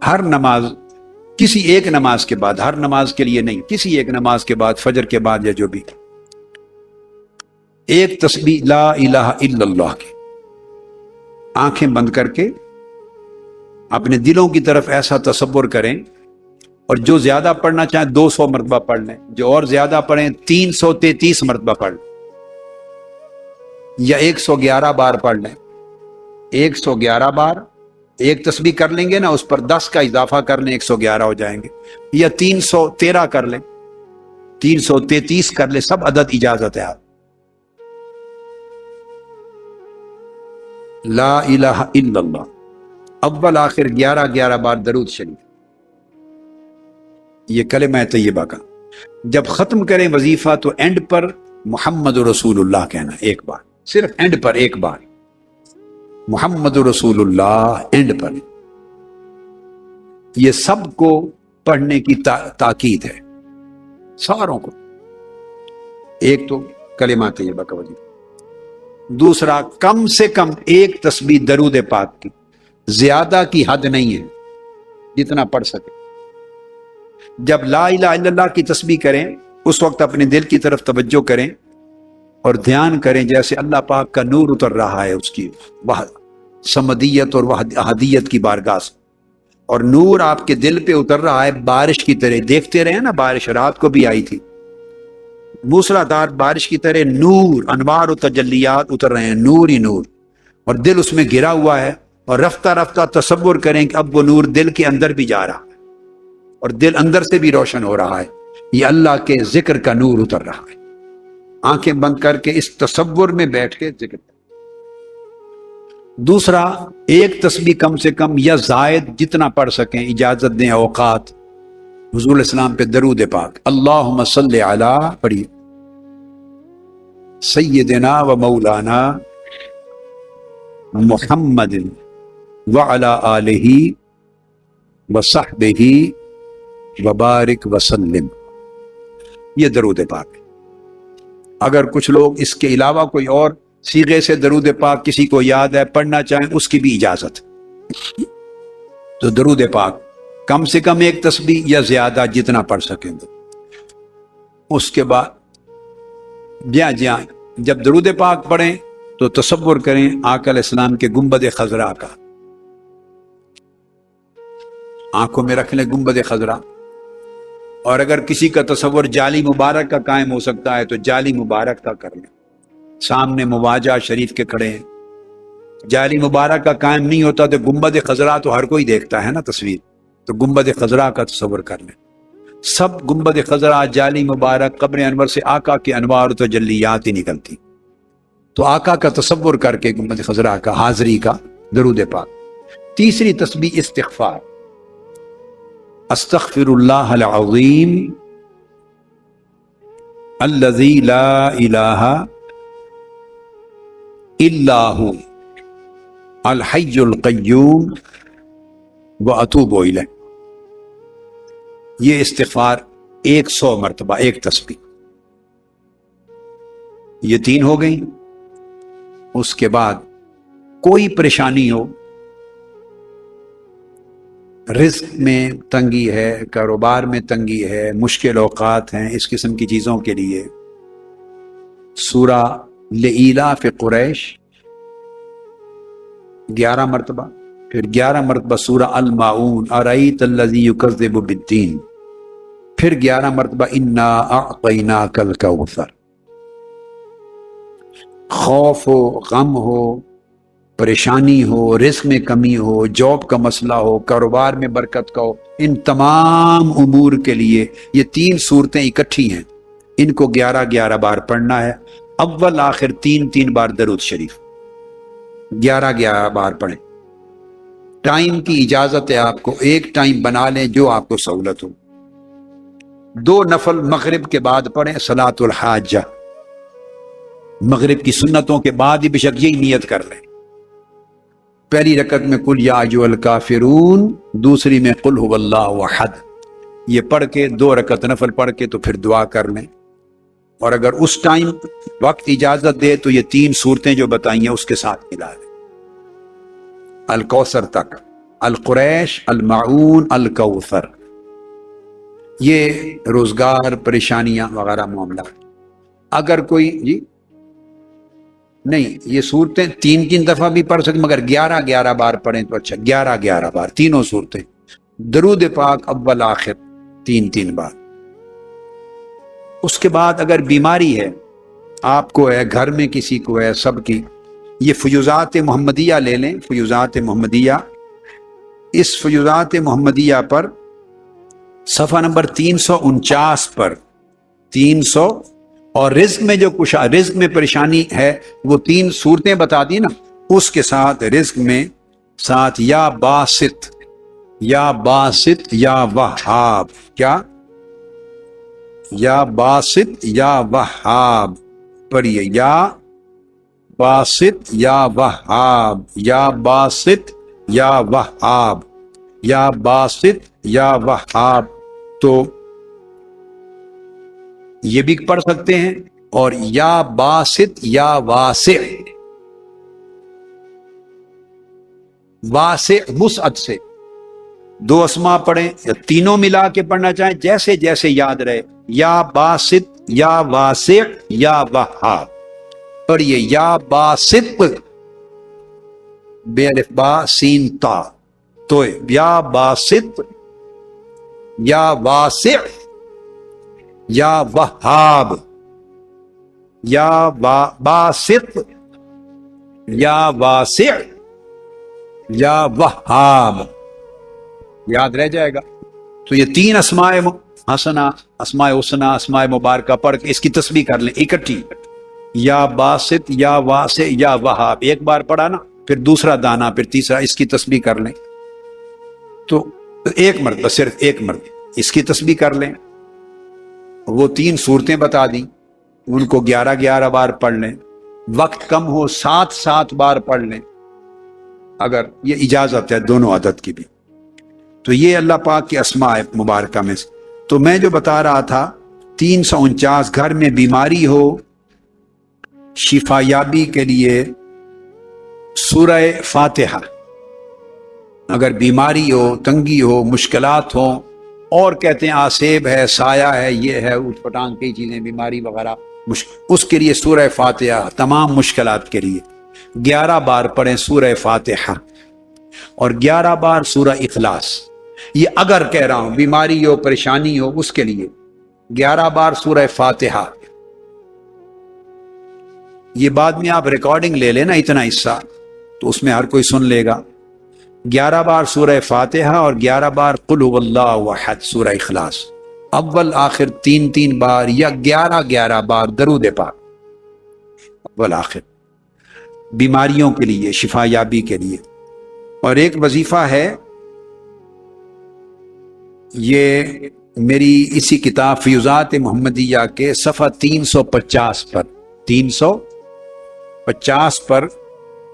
ہر نماز، کسی ایک نماز کے بعد، ہر نماز کے لیے نہیں، کسی ایک نماز کے بعد، فجر کے بعد یا جو بھی، ایک تسبیح لا الہ الا اللہ کی آنکھیں بند کر کے اپنے دلوں کی طرف ایسا تصور کریں، اور جو زیادہ پڑھنا چاہیں 200 مرتبہ پڑھ لیں، جو اور زیادہ پڑھیں 333 مرتبہ پڑھ لیں، یا 111 بار پڑھ لیں۔ 111 بار ایک تسبیح کر لیں گے نا، اس پر 10 کا اضافہ کر لیں، 111 ہو جائیں گے، یا 313 کر لیں، 333 کر لیں، سب عدد اجازت ہے۔ آپ لا الہ الا اللہ، اول آخر 11 بار درود شریف، یہ کلمہ طیبہ کا۔ جب ختم کریں وظیفہ تو اینڈ پر محمد رسول اللہ کہنا، ایک بار، صرف اینڈ پر ایک بار محمد رسول اللہ اینڈ پر۔ یہ سب کو پڑھنے کی تاکید ہے، ساروں کو۔ ایک تو کلمہ طیبہ کا وظیفہ، دوسرا کم سے کم ایک تسبیح درود پاک کی، زیادہ کی حد نہیں ہے، جتنا پڑھ سکے۔ جب لا الہ الا اللہ کی تسبیح کریں اس وقت اپنے دل کی طرف توجہ کریں اور دھیان کریں جیسے اللہ پاک کا نور اتر رہا ہے اس کی سمدیت اور احدیت کی بارگاہ سے، اور نور آپ کے دل پہ اتر رہا ہے بارش کی طرح۔ دیکھتے رہے نا، بارش رات کو بھی آئی تھی، موسلا دھار بارش کی طرح نور، انوار و تجلیات اتر رہے ہیں، نور ہی نور، اور دل اس میں گرا ہوا ہے، اور رفتہ رفتہ تصور کریں کہ اب وہ نور دل کے اندر بھی جا رہا ہے اور دل اندر سے بھی روشن ہو رہا ہے، یہ اللہ کے ذکر کا نور اتر رہا ہے۔ آنکھیں بند کر کے اس تصور میں بیٹھ کے ذکر۔ دوسرا، ایک تسبیح کم سے کم یا زائد جتنا پڑھ سکیں اجازت دیں اوقات، حضور السلام پہ درود پاک، اللہم صلی علی پڑھیے، سیدنا و مولانا محمد وعلی آلہ وصحبہ وبارک وسلم، یہ درود پاک۔ اگر کچھ لوگ اس کے علاوہ کوئی اور صیغے سے درود پاک کسی کو یاد ہے پڑھنا چاہیں، اس کی بھی اجازت۔ تو درود پاک کم سے کم ایک تسبیح یا زیادہ جتنا پڑھ سکیں گے۔ اس کے بعد جب درود پاک پڑھیں تو تصور کریں آقا علیہ السلام کے گنبد خضرا کا، آنکھوں میں رکھ لیں گنبد خضرا، اور اگر کسی کا تصور جالی مبارک کا قائم ہو سکتا ہے تو جالی مبارک کا کر لیں، سامنے مواجہ شریف کے کھڑے ہیں۔ جالی مبارک کا قائم نہیں ہوتا تو گنبد خضرا تو ہر کوئی دیکھتا ہے نا تصویر، تو گنبد خضرا کا تصور کر لیں۔ سب گنبد خضرا، جالی مبارک، قبر انور سے آقا کے انوار و تجلیات ہی نکلتی، تو آقا کا تصور کر کے گنبد خضرا کا حاضری کا درود پاک۔ تیسری تسبیح استغفار، استغفر اللہ العظیم الذی لا الہ الا ھو الحی القیوم واتوب الیہ، یہ استغفار 100 مرتبہ ایک تسبیح۔ یہ 3 ہو گئی۔ اس کے بعد کوئی پریشانی ہو، رزق میں تنگی ہے، کاروبار میں تنگی ہے، مشکل اوقات ہیں، اس قسم کی چیزوں کے لیے سورہ لإلاف قریش 11 مرتبہ، پھر 11 مرتبہ سورہ الماعون ارأیت الذی یکذب بالدین، پھر 11 مرتبہ انا اعطیناک الکوثر۔ خوف ہو، غم ہو، پریشانی ہو، رزق میں کمی ہو، جاب کا مسئلہ ہو، کاروبار میں برکت کا ہو، ان تمام امور کے لیے یہ 3 صورتیں اکٹھی ہیں، ان کو 11 بار پڑھنا ہے۔ اول آخر 3 بار درود شریف، 11 بار پڑھیں۔ ٹائم کی اجازت ہے آپ کو، ایک ٹائم بنا لیں جو آپ کو سہولت ہو۔ 2 نفل مغرب کے بعد پڑھیں، صلاۃ الحاجہ، مغرب کی سنتوں کے بعد ہی بے شک یہی نیت کر لیں۔ پہلی رکعت میں قل یا ایھا الکافرون، دوسری میں قل ھو اللہ احد، یہ پڑھ کے 2 رکعت نفل پڑھ کے تو پھر دعا کر لیں، اور اگر اس ٹائم وقت اجازت دے تو یہ 3 صورتیں جو بتائی ہیں اس کے ساتھ ملا لیں الکوثر تک۔ القریش، المعون، الکوثر، یہ روزگار، پریشانیاں وغیرہ معاملات۔ اگر کوئی جی نہیں، یہ صورتیں 3 دفعہ بھی پڑھ سکتے، مگر 11 بار پڑھیں تو اچھا، 11 بار تینوں صورتیں، درود پاک اول آخر 3 بار۔ اس کے بعد اگر بیماری ہے، آپ کو ہے، گھر میں کسی کو ہے، سب کی، یہ فیوزات محمدیہ لے لیں، فیوزات محمدیہ، اس فیوزات محمدیہ پر صفحہ نمبر 349 پر 300، اور رزق میں جو کچھ رزق میں پریشانی ہے وہ 3 صورتیں بتا دی نا، اس کے ساتھ رزق میں ساتھ یا باسط، یا باسط، یا وہاب، کیا؟ یا باسط یا وہاب پڑھیے، یا باسط یا وہاب، یا باسط یا وہاب، یا باسط یا وہاب، تو یہ بھی پڑھ سکتے ہیں، اور یا باسط یا واسع، واسع وسعت سے 2 اسما پڑھیں، یا تینوں ملا کے پڑھنا چاہیں، جیسے جیسے یاد رہے، یا باسط یا واسع یا وہاب پڑھیے، یا باسط بے الف با سین تا، تو یا باسط یا واسع یا وہاب، یا باسط یا واسع یا وہاب، یاد رہ جائے گا۔ تو یہ 3 اسماء حسنہ، اسماء حسنہ، اسماء مبارکہ پڑھ کے اس کی تسبیح کر لیں اکٹھی، یا باسط یا واسع یا وہاب، ایک بار پڑھا نا، پھر دوسرا دانہ، پھر تیسرا، اس کی تسبیح کر لیں، تو ایک مرتبہ، صرف ایک مرتبہ اس کی تسبیح کر لیں۔ وہ 3 صورتیں بتا دیں، ان کو 11 بار پڑھ لیں، وقت کم ہو 7 بار پڑھ لیں، اگر یہ اجازت ہے دونوں عدد کی بھی۔ تو یہ اللہ پاک کی اسماء مبارکہ میں سے۔ تو میں جو بتا رہا تھا 349، گھر میں بیماری ہو، شفا یابی کے لیے سورہ فاتحہ، اگر بیماری ہو، تنگی ہو، مشکلات ہوں، اور کہتے ہیں آسیب ہے، سایہ ہے، یہ ہے، اٹھ پٹانگ کئی چیزیں، بیماری وغیرہ، اس کے لیے سورہ فاتحہ، تمام مشکلات کے لیے 11 بار پڑھیں سورہ فاتحہ، اور 11 بار سورہ اخلاص۔ یہ اگر کہہ رہا ہوں بیماری ہو، پریشانی ہو، اس کے لیے 11 بار سورہ فاتحہ۔ یہ بعد میں آپ ریکارڈنگ لے لینا اتنا حصہ، تو اس میں ہر کوئی سن لے گا۔ 11 بار سورہ فاتحہ اور 11 بار قل هو اللہ احد سورہ اخلاص، اول آخر 3 بار، یا 11 بار درود پاک اول آخر، بیماریوں کے لیے، شفا یابی کے لیے۔ اور ایک وظیفہ ہے، یہ میری اسی کتاب فیوزات محمدیہ کے صفحہ 350 پر 350 پر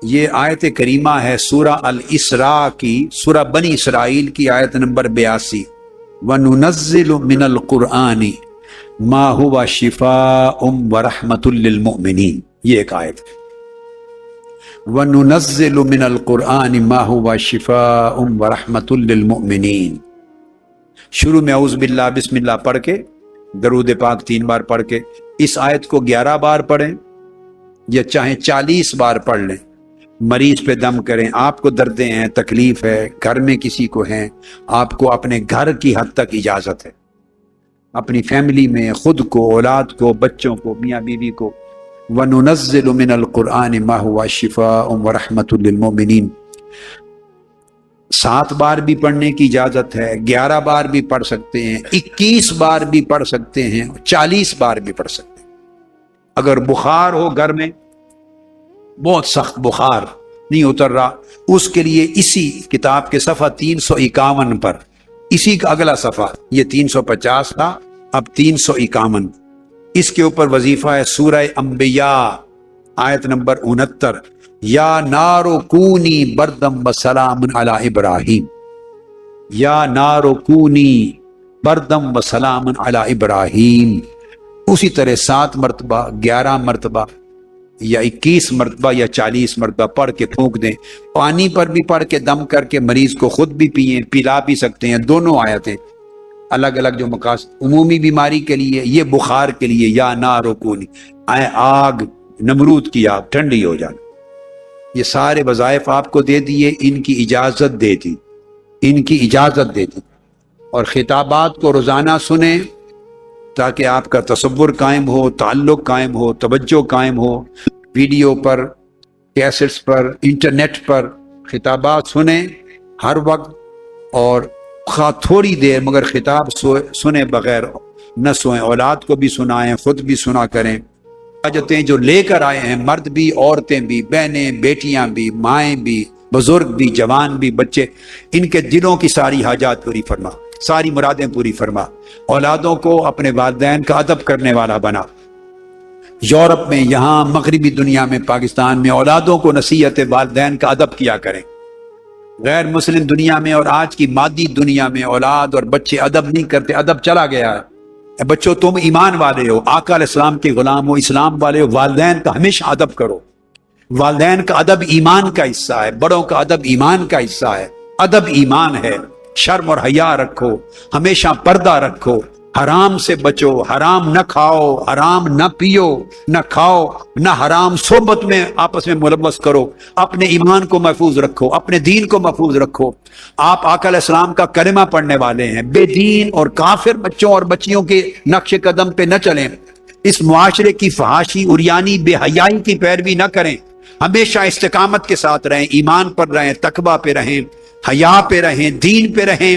یہ آیت کریمہ ہے سورہ الاسراء کی، سورہ بنی اسرائیل کی آیت نمبر 82، وَنُنَزِّلُ مِنَ الْقُرْآنِ مَا هُوَ شِفَاءٌ وَرَحْمَةٌ لِّلْمُؤْمِنِينَ، یہ ایک آیت ہے، وَنُنَزِّلُ مِنَ الْقُرْآنِ مَا هُوَ شِفَاءٌ وَرَحْمَةٌ لِّلْمُؤْمِنِينَ۔ شروع میں اعوذ باللہ بسم اللہ پڑھ کے، درود پاک 3 بار پڑھ کے، اس آیت کو 11 بار پڑھیں، یا چاہیں 40 بار پڑھ لیں، مریض پہ دم کریں، آپ کو دردیں ہیں، تکلیف ہے، گھر میں کسی کو ہیں، آپ کو اپنے گھر کی حد تک اجازت ہے، اپنی فیملی میں، خود کو، اولاد کو، بچوں کو، میاں بیوی کو۔ وَنُنَزِّلُ مِنَ الْقُرْآنِ مَا هُوَ شِفَاءٌ وَرَحْمَةٌ لِّلْمُؤْمِنِينَ۔ 7 بار بھی پڑھنے کی اجازت ہے، 11 بار بھی پڑھ سکتے ہیں، 21 بار بھی پڑھ سکتے ہیں، 40 بار بھی پڑھ سکتے ہیں۔ اگر بخار ہو گھر میں، بہت سخت بخار نہیں اتر رہا، اس کے لیے اسی کتاب کے صفحہ 351 پر، اسی کا اگلا صفحہ، یہ 350 تھا، اب 351، اس کے اوپر وظیفہ ہے سورہ انبیاء آیت نمبر 69، یا نار کونی بردم وسلام علی ابراہیم، یا نار کونی بردم وسلام علی ابراہیم، اسی طرح 7 مرتبہ، 11 مرتبہ، یا 21 مرتبہ یا 40 مرتبہ پڑھ کے پھونک دیں. پانی پر بھی پڑھ کے دم کر کے مریض کو خود بھی پئیں، پلا بھی سکتے ہیں. دونوں آیتیں الگ الگ جو مقاصد، عمومی بیماری کے لیے، یہ بخار کے لیے یا نارو کونی، آگ، نمرود کی آگ ٹھنڈی ہو جانا. یہ سارے وظائف آپ کو دے دیے، ان کی اجازت دے دی، ان کی اجازت دے دی. اور خطابات کو روزانہ سنیں تاکہ آپ کا تصور قائم ہو، تعلق قائم ہو، توجہ قائم ہو. ویڈیو پر، کیسٹس پر، انٹرنیٹ پر خطابات سنیں ہر وقت، اور خواہ تھوڑی دیر مگر خطاب سنے بغیر نہ سوئیں. اولاد کو بھی سنائیں، خود بھی سنا کریں. حاجتیں جو لے کر آئے ہیں، مرد بھی، عورتیں بھی، بہنیں، بیٹیاں بھی، مائیں بھی، بزرگ بھی، جوان بھی، بچے، ان کے دلوں کی ساری حاجات پوری فرما، ساری مرادیں پوری فرما. اولادوں کو اپنے والدین کا ادب کرنے والا بنا. یورپ میں، یہاں مغربی دنیا میں، پاکستان میں اولادوں کو نصیحت والدین کا ادب کیا کریں. غیر مسلم دنیا میں اور آج کی مادی دنیا میں اولاد اور بچے ادب نہیں کرتے، ادب چلا گیا ہے. بچوں تم ایمان والے ہو، آقا علیہ السلام کے غلام ہو، اسلام والے ہو، والدین کا ہمیشہ ادب کرو. والدین کا ادب ایمان کا حصہ ہے، بڑوں کا ادب ایمان کا حصہ ہے. ادب ایمان ہے. شرم اور حیا رکھو، ہمیشہ پردہ رکھو، حرام سے بچو، حرام نہ کھاؤ، حرام نہ پیو، نہ کھاؤ، نہ حرام صحبت میں آپس میں ملوث کرو. اپنے ایمان کو محفوظ رکھو، اپنے دین کو محفوظ رکھو. آپ آقا علیہ السلام کا کلمہ پڑھنے والے ہیں. بے دین اور کافر بچوں اور بچیوں کے نقش قدم پہ نہ چلیں. اس معاشرے کی فحاشی، عریانی، بے حیائی کی پیروی نہ کریں. ہمیشہ استقامت کے ساتھ رہیں، ایمان پر رہیں، تقوی پہ رہیں، حیا پہ رہیں، دین پہ رہیں.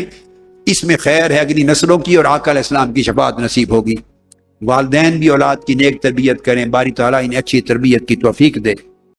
اس میں خیر ہے، اگلی نسلوں کی اور آقا علیہ السلام کی شفاعت نصیب ہوگی. والدین بھی اولاد کی نیک تربیت کریں. باری تعالیٰ انہیں اچھی تربیت کی توفیق دے.